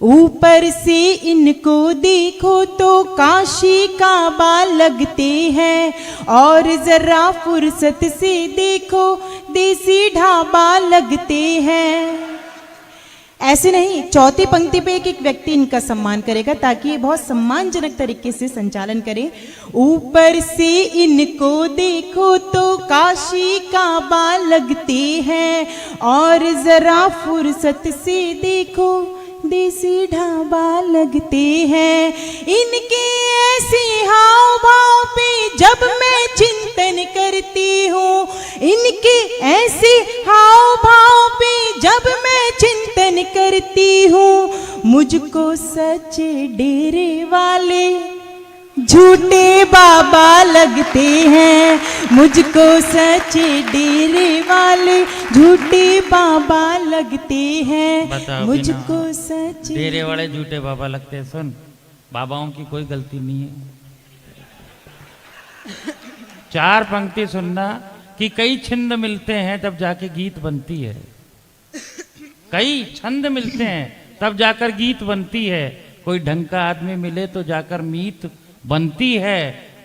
ऊपर से इनको देखो तो काशी काबा लगते हैं, और जरा फुर्सत से देखो देसी ढाबा लगते हैं। ऐसे नहीं, चौथी पंक्ति पे एक एक व्यक्ति इनका सम्मान करेगा ताकि ये बहुत सम्मानजनक तरीके से संचालन करें। ऊपर से इनको देखो तो काशी काबा लगते हैं, और जरा फुर्सत से देखो देसी ढाबा लगते हैं। इनके ऐसे हाव भाव पे जब मैं चिंतन करती हूँ, इनके ऐसे हाव भाव पे जब मैं चिंतन करती हूँ, मुझको सच्चे डेरे वाले झूठे बाबा लगते हैं। मुझको सच्चे डेरे वाले झूठे बाबा लगते हैं। मुझको सच्चे डेरे वाले झूठे बाबा लगते हैं। सुन, बाबाओं की कोई गलती नहीं है। 4 पंक्ति सुनना कि कई छंद मिलते हैं तब जाके गीत बनती है। कई छंद मिलते हैं तब जाकर गीत बनती है। कोई ढंग का आदमी मिले तो जाकर मीत बनती है।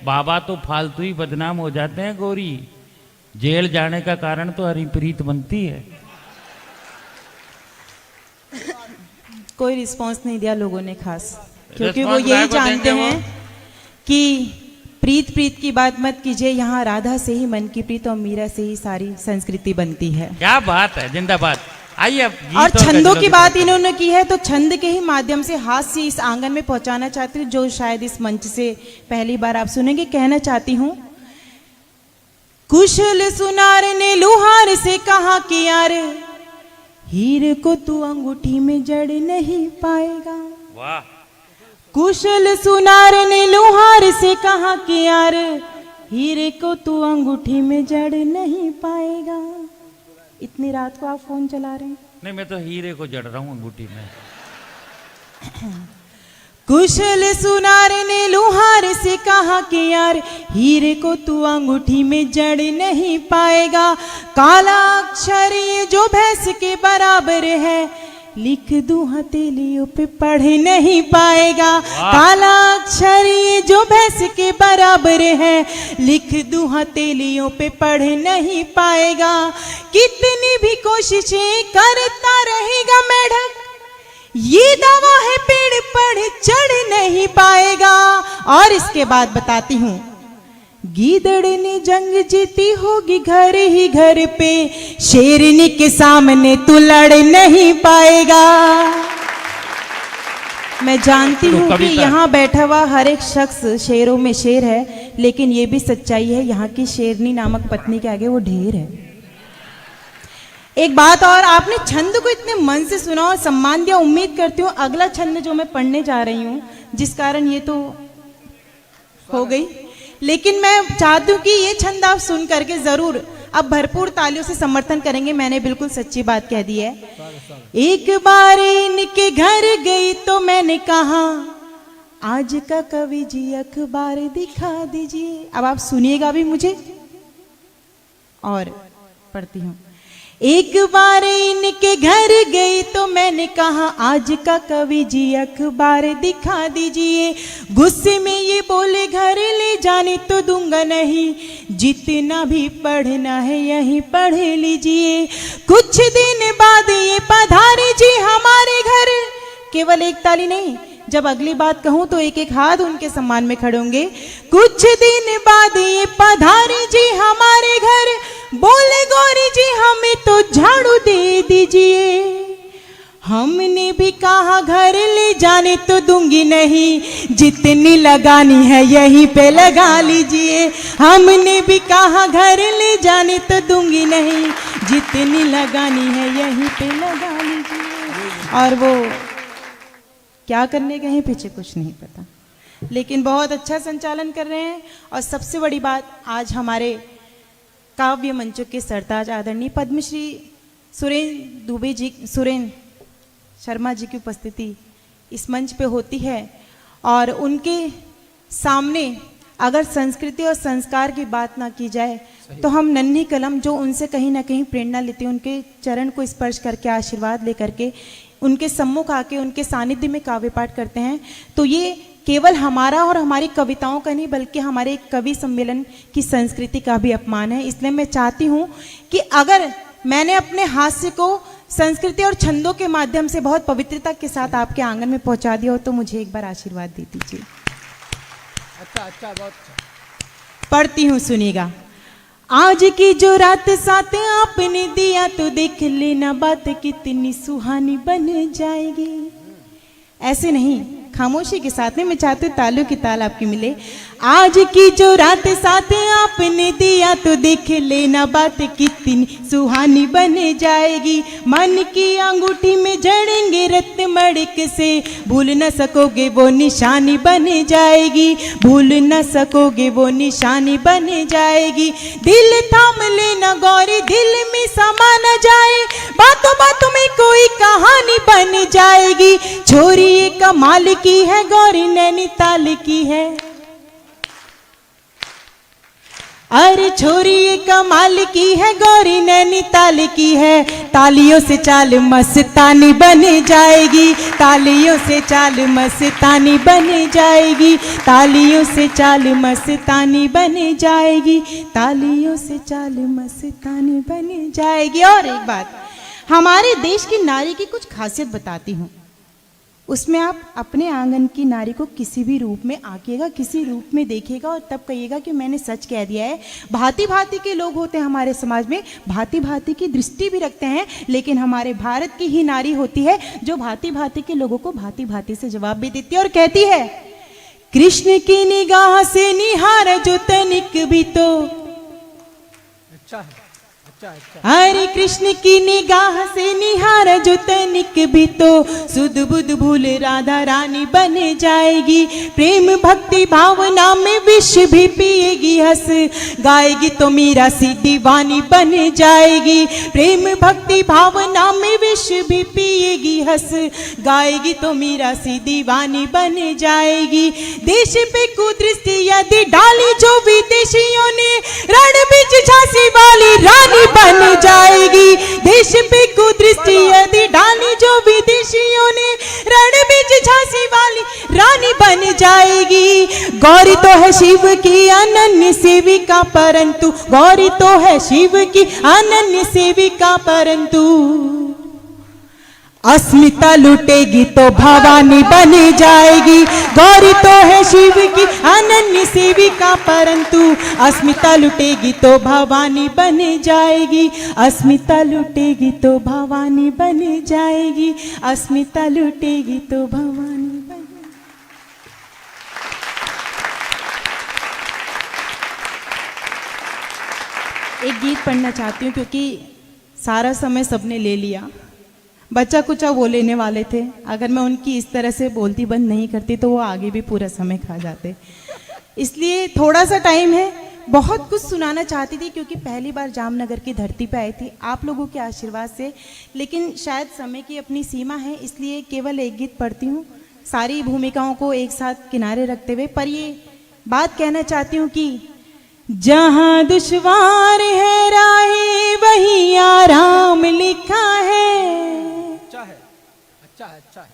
बाबा तो फालतू ही बदनाम हो जाते हैं गोरी। जेल जाने का कारण तो हरिप्रीत बनती है। कोई रिस्पांस नहीं दिया लोगों ने खास, क्योंकि वो यही जानते हैं कि प्रीत प्रीत की बात मत कीजिए, यहाँ राधा से ही मन की प्रीत और मीरा से ही सारी संस्कृति बनती है। क्या बात है, जिंदाबाद। आइए अब और छंदों की बात इन्होंने की है तो छंद के ही माध्यम से हास्य इस आंगन में पहुंचाना चाहती हूँ, जो शायद इस मंच से पहली बार आप सुनेंगे। कहना चाहती हूँ, कुशल सुनार ने लुहार से कहा कि यार हीरे को तू अंगूठी में जड़ नहीं पाएगा। वाह। कुशल सुनार ने लुहार से कहा कि यार हीरे को तू अंगूठी में जड़ नहीं पाएगा। इतनी रात को आप फोन चला रहे हैं? नहीं, मैं तो हीरे को जड़ रहा हूँ अंगूठी में। कुशल सुनार ने लुहार से कहा कि यार हीरे को तू अंगूठी में जड़ नहीं पाएगा। काला अक्षर ये जो भैंस के बराबर है, लिख दूं हथेलियों पे पढ़ नहीं पाएगा। काला अक्षर ये जो भैंस के बराबर है, लिख दूं हथेलियों पे पढ़ नहीं पाएगा। कितनी भी कोशिशें करता रहेगा मेढक, ये दावा है पेड़ पर चढ़ नहीं पाएगा। और इसके बाद बताती हूँ, गीदड़ ने जंग जीती होगी घर ही घर पे, शेरनी के सामने तू लड़ नहीं पाएगा। मैं जानती हूँ कि यहाँ बैठा हुआ हर एक शख्स शेरों में शेर है, लेकिन ये भी सच्चाई है, यहाँ की शेरनी नामक पत्नी के आगे वो ढेर है। एक बात और, आपने छंद को इतने मन से सुना और सम्मान दिया। उम्मीद करती हूँ अगला छंद जो मैं पढ़ने जा रही हूँ, जिस कारण ये तो हो गई, लेकिन मैं चाहती हूँ कि ये छंद आप सुन करके जरूर अब भरपूर तालियों से समर्थन करेंगे। मैंने बिल्कुल सच्ची बात कह दी है। एक बार इनके घर गई तो मैंने कहा, आज का कवि जी अखबार दिखा दीजिए। अब आप सुनिएगा भी मुझे, और पढ़ती हूँ। एक बार इनके घर गई तो मैंने कहा, आज का कवि जी अखबार दिखा दीजिए। गुस्से में ये बोले, घर ले जाने तो दूंगा नहीं, जितना भी पढ़ना है यहीं पढ़ लीजिए। कुछ दिन बाद ये पधारे जी हमारे घर। केवल एक ताली नहीं, जब अगली बात कहूं तो एक एक हाथ उनके सम्मान में खड़े होंगे। कुछ दिन बाद ये पधारे जी हमारे घर, बोले गौरी जी हमें तो झाड़ू दे दीजिए। हमने भी कहा घर ले जाने तो दूंगी नहीं, जितनी लगानी है यहीं पे लगा लीजिए। हमने भी कहा घर ले जाने तो दूंगी नहीं, जितनी लगानी है यहीं पे लगा लीजिए। और वो क्या करने गए हैं पीछे कुछ नहीं पता, लेकिन बहुत अच्छा संचालन कर रहे हैं। और सबसे बड़ी बात, आज हमारे काव्य मंचों के सरताज आदरणीय पद्मश्री सुरेंद्र शर्मा जी की उपस्थिति इस मंच पे होती है, और उनके सामने अगर संस्कृति और संस्कार की बात ना की जाए तो हम नन्ही कलम जो उनसे कहीं ना कहीं प्रेरणा लेते हैं, उनके चरण को स्पर्श करके आशीर्वाद लेकर के उनके सम्मुख आके उनके सानिध्य में काव्य पाठ करते हैं, तो ये केवल हमारा और हमारी कविताओं का नहीं बल्कि हमारे कवि सम्मेलन की संस्कृति का भी अपमान है। इसलिए मैं चाहती हूँ कि अगर मैंने अपने हास्य को संस्कृति और छंदों के माध्यम से बहुत पवित्रता के साथ आपके आंगन में पहुंचा दिया हो तो मुझे एक बार आशीर्वाद दे दीजिए। अच्छा, बहुत अच्छा। पढ़ती हूँ, सुनिएगा। आज की जो रात साथ आपने दिया तो देख लेना बात कितनी सुहानी बन जाएगी। ऐसे नहीं, खामोशी के साथ में मैं चाहती हूँ तालियों की ताल आपकी मिले। आज की जो रात साथ आपने दिया तो देख लेना बात कितनी सुहानी बन जाएगी। मन की अंगूठी में जड़ेंगे रत्न मणिक से, भूल न सकोगे वो निशानी बन जाएगी, भूल न सकोगे वो निशानी बन जाएगी। दिल थाम लेना गौरी, दिल में समा न जाए, बातों बातों में कोई कहानी बन जाएगी। छोरी ये कमाल की है, गौरी नैनीताल की है। अरे छोरी ये कमाल की है, गौरी नैनीताल की है। तालियों से चाल मस्तानी बन जाएगी, तालियों से चाल मस्तानी बन जाएगी, तालियों से चाल मस्तानी बन जाएगी, तालियों से चाल मस्तानी बन जाएगी। और एक बात, हमारे देश की नारी की कुछ खासियत बताती हूँ, उसमें आप अपने आंगन की नारी को किसी भी रूप में आंकिएगा, किसी रूप में देखिएगा और तब कहिएगा कि मैंने सच कह दिया है। भांति भांति के लोग होते हैं हमारे समाज में, भांति भांति की दृष्टि भी रखते हैं, लेकिन हमारे भारत की ही नारी होती है जो भांति भांति के लोगों को भांति भांति से जवाब भी देती है और कहती है, कृष्ण की निगाह से निहार जो तनिक भी तो। अच्छा है, अच्छा। हरे कृष्ण की निगाह से निहार जो तनिक भी तो, सुध बुध भूल राधा रानी बन जाएगी। प्रेम भक्ति भावना में विष भी पिएगी, हंस गाएगी तो मीरा सी दीवानी बन जाएगी। प्रेम भक्ति भावना में विष भी पिएगी, हंस गाएगी तो मीरा सी दीवानी बन जाएगी। देश पे कुदृष्टि यदि डाली जो विदेशियों ने, रण बीच झांसी वाली रानी बन जाएगी। देश पे कुदृष्टि यदि डाली जो विदेशियों ने, रण बीच झांसी वाली रानी बन जाएगी। गौरी तो है शिव की अनन्य सेविका, परंतु गौरी तो है शिव की अनन्य सेविका, परंतु अस्मिता लुटेगी तो भवानी बन जाएगी। गौरी तो है शिव की अनन्य सेविका, परंतु अस्मिता लुटेगी तो भवानी बन जाएगी, अस्मिता लुटेगी तो भवानी बन जाएगी, अस्मिता लुटेगी तो भवानी बन। एक गीत पढ़ना चाहती हूँ क्योंकि सारा समय सबने ले लिया, बच्चा कुछ वो लेने वाले थे। अगर मैं उनकी इस तरह से बोलती बंद नहीं करती तो वो आगे भी पूरा समय खा जाते, इसलिए थोड़ा सा टाइम है। बहुत कुछ सुनाना चाहती थी क्योंकि पहली बार जामनगर की धरती पे आई थी आप लोगों के आशीर्वाद से, लेकिन शायद समय की अपनी सीमा है, इसलिए केवल एक गीत पढ़ती हूँ सारी भूमिकाओं को एक साथ किनारे रखते हुए। पर ये बात कहना चाहती हूँ कि जहाँ दुश्वार है राहें वहीं आराम लिखा है, अच्छा है।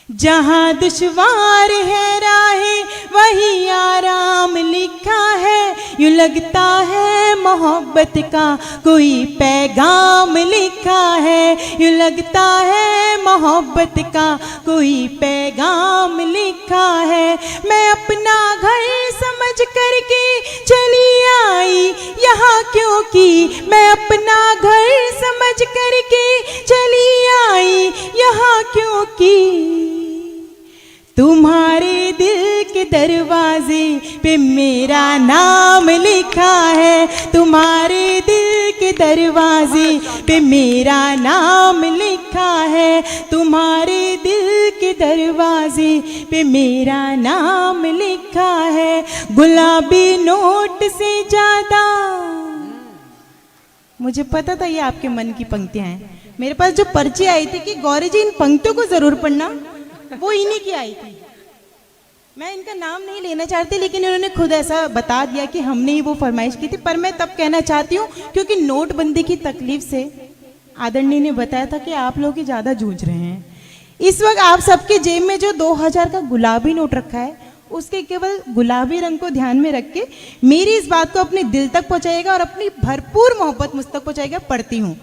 जहाँ दुश्वार है राहें वहीं आराम लिखा है। यूँ लगता है मोहब्बत का कोई पैगाम लिखा है, यूँ लगता है मोहब्बत का कोई पैगाम लिखा है। मैं अपना घर समझ करके चली आई यहाँ क्योंकि, मैं अपना घर समझ करके चली आई यहाँ क्योंकि तुम्हारे दिल के दरवाजे पे मेरा नाम लिखा है, तुम्हारे दिल के दरवाजे पे मेरा नाम लिखा है, तुम्हारे दिल के दरवाजे पे मेरा नाम लिखा है। गुलाबी नोट से ज्यादा, मुझे पता था ये आपके मन की पंक्तियां हैं। मेरे पास जो पर्ची आई थी कि गौरी जी इन पंक्तियों को जरूर पढ़ना, वो इन्हीं की आई थी। मैं इनका नाम नहीं लेना चाहती, लेकिन इन्होंने खुद ऐसा बता दिया कि हमने ही वो फरमाइश की थी। पर मैं तब कहना चाहती हूँ क्योंकि नोटबंदी की तकलीफ से आदरणीय ने बताया था कि आप लोग ही ज़्यादा जूझ रहे हैं, इस वक्त आप सबके जेब में जो 2000 का गुलाबी नोट रखा है, उसके केवल गुलाबी रंग को ध्यान में रख के मेरी इस बात को अपने दिल तक पहुंचाएगा और अपनी भरपूर मोहब्बत मुझ तक पहुंचाएगा। पढ़ती हूँ।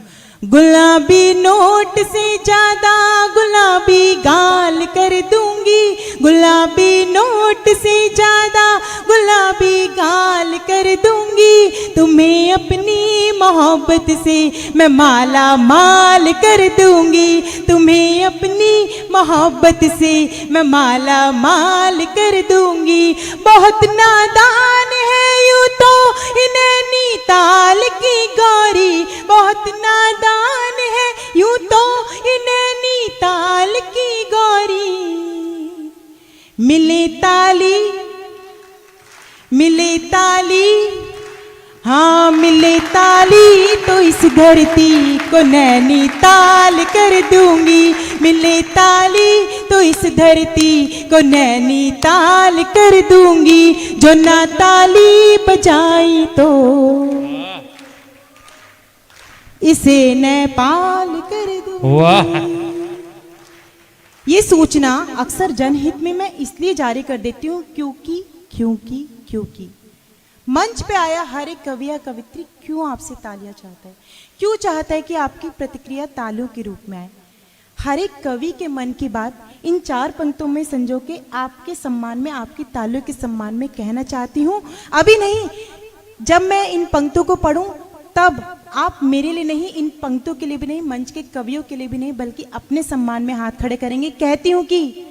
गुलाबी नोट से ज्यादा गुलाबी गाल कर दूंगी, गुलाबी नोट से ज्यादा गुलाबी गाल कर दूंगी, तुम्हें अपनी मोहब्बत से मैं माला माल कर दूंगी, तुम्हें अपनी मोहब्बत से मैं माला माल कर दूंगी। बहुत नादान है यूं तो इन्हें ताल की गौरी, बहुत नादान है यूं तो इन्हें ताल की गौरी। मिले ताली हाँ मिले ताली तो इस धरती को नैनी ताल कर दूंगी, मिले ताली तो इस धरती को नैनी ताल कर दूंगी, जो ना ताली बजाई तो इसे नेपाल कर दूंगी। ये सूचना अक्सर जनहित में मैं इसलिए जारी कर देती हूँ क्योंकि मंच पे आया हर एक कवि या कवित्री क्यों आपसे तालियां चाहता है, क्यों चाहता है कि आपकी प्रतिक्रिया तालियों के रूप में आए। हर एक कवि के मन की बात इन 4 पंक्तों में संजो के आपके सम्मान में, आपकी तालियों के सम्मान में कहना चाहती हूँ। अभी नहीं, जब मैं इन पंक्तों को पढ़ूं तब आप मेरे लिए नहीं, इन पंक्तों के लिए भी नहीं, मंच के कवियों के लिए भी नहीं, बल्कि अपने सम्मान में हाथ खड़े करेंगे। कहती हूँ कि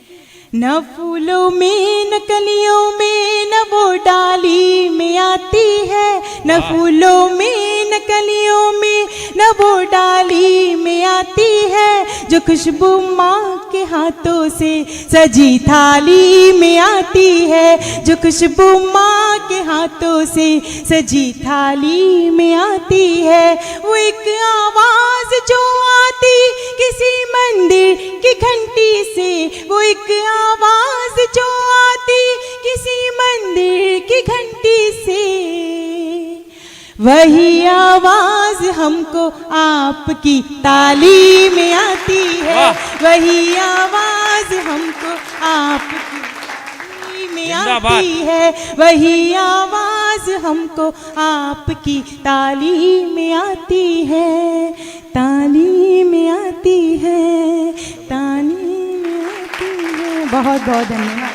न फूलों में न कलियों में न वो डाली में आती है, न फूलों में न कलियों में न वो डाली में आती है, जो खुशबू माँ के हाथों से सजी थाली में आती है, जो खुशबू माँ के हाथों से सजी थाली में आती है। वो एक आवाज जो आती किसी मंदिर की घंटी से, वो एक आवाज जो आती किसी मंदिर की घंटी से, वही आवाज हमको आपकी ताली में आती है, वही आवाज हमको आपकी ताली में आती है, वही आवाज हमको आपकी ताली में आती है, ताली में आती है, ताली में आती है। बहुत बहुत धन्यवाद।